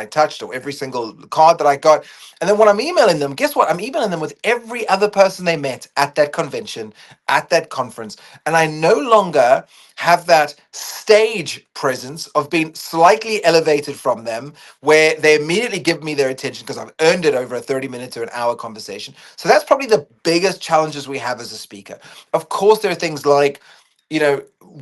I touched or every single card that I got. And then when I'm emailing them, guess what? I'm emailing them with every other person they met at that convention, at that conference. And I no longer have that stage presence of being slightly elevated from them where they immediately give me their attention because I've earned it over a 30 minutes or an hour conversation. So that's probably the biggest challenges we have as a speaker. Of course, there are things like,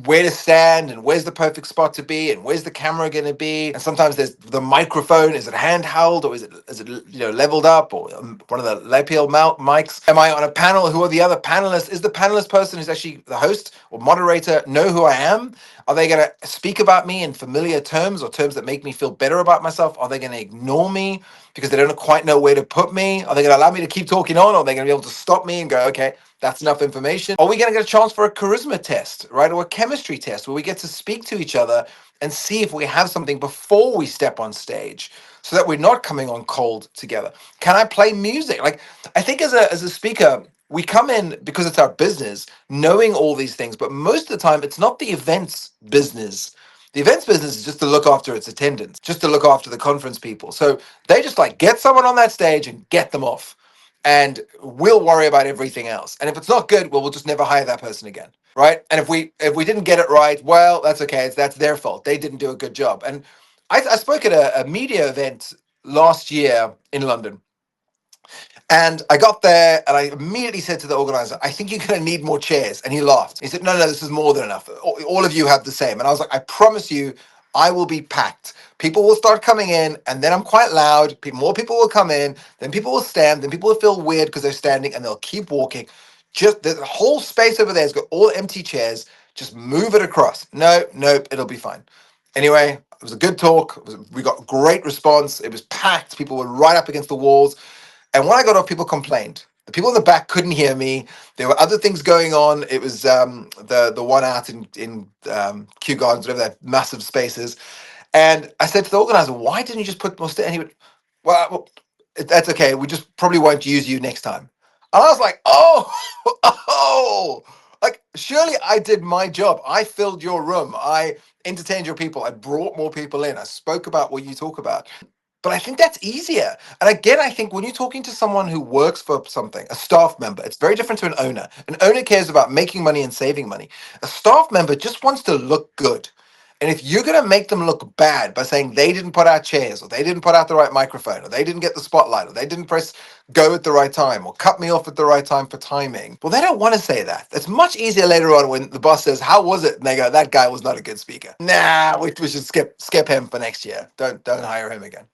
where to stand and where's the perfect spot to be and where's the camera going to be, and sometimes there's the microphone. Is it handheld or is it leveled up, or one of the lapel mics? Am I on a panel? Who are the other panelists? Is the panelist person who's actually the host or moderator know who I am? Are they going to speak about me in familiar terms or terms that make me feel better about myself? Are they going to ignore me because they don't quite know where to put me? Are they going to allow me to keep talking on, or are they going to be able to stop me and go, okay, that's enough information? Are we going to get a chance for a charisma test, right? Or a chemistry test where we get to speak to each other and see if we have something before we step on stage so that we're not coming on cold together? Can I play music? Like, I think as a speaker, we come in because it's our business, knowing all these things, but most of the time it's not the events business. The events business is just to look after its attendance, just to look after the conference people. So they just like get someone on that stage and get them off, and we'll worry about everything else. And if it's not good, well, we'll just never hire that person again, right? And if we didn't get it right, well, that's okay. That's their fault. They didn't do a good job. And I spoke at a media event last year in London, and I got there and I immediately said to the organizer, I think you're going to need more chairs. And he laughed. He said, no, this is more than enough. All of you have the same. And I was like, I promise you, I will be packed. People will start coming in, and then I'm quite loud. More people will come in, then people will stand, then people will feel weird because they're standing, and they'll keep walking. Just the whole space over there has got all empty chairs. Just move it across. No, nope, it'll be fine. Anyway, it was a good talk. We got great response. It was packed. People were right up against the walls. And when I got off, people complained. The people in the back couldn't hear me. There were other things going on. It was the one out in Kew Gardens, whatever that massive spaces. And I said to the organizer, "Why didn't you just put more?" And he went, "Well, that's okay. We just probably won't use you next time." And I was like, "Oh, oh!" Like, surely I did my job. I filled your room. I entertained your people. I brought more people in. I spoke about what you talk about. But I think that's easier. And again, I think when you're talking to someone who works for something, a staff member, it's very different to an owner. An owner cares about making money and saving money. A staff member just wants to look good. And if you're going to make them look bad by saying they didn't put out chairs, or they didn't put out the right microphone, or they didn't get the spotlight, or they didn't press go at the right time, or cut me off at the right time for timing, well, they don't want to say that. It's much easier later on when the boss says, "How was it?" And they go, "That guy was not a good speaker. Nah, we should skip him for next year. Don't hire him again."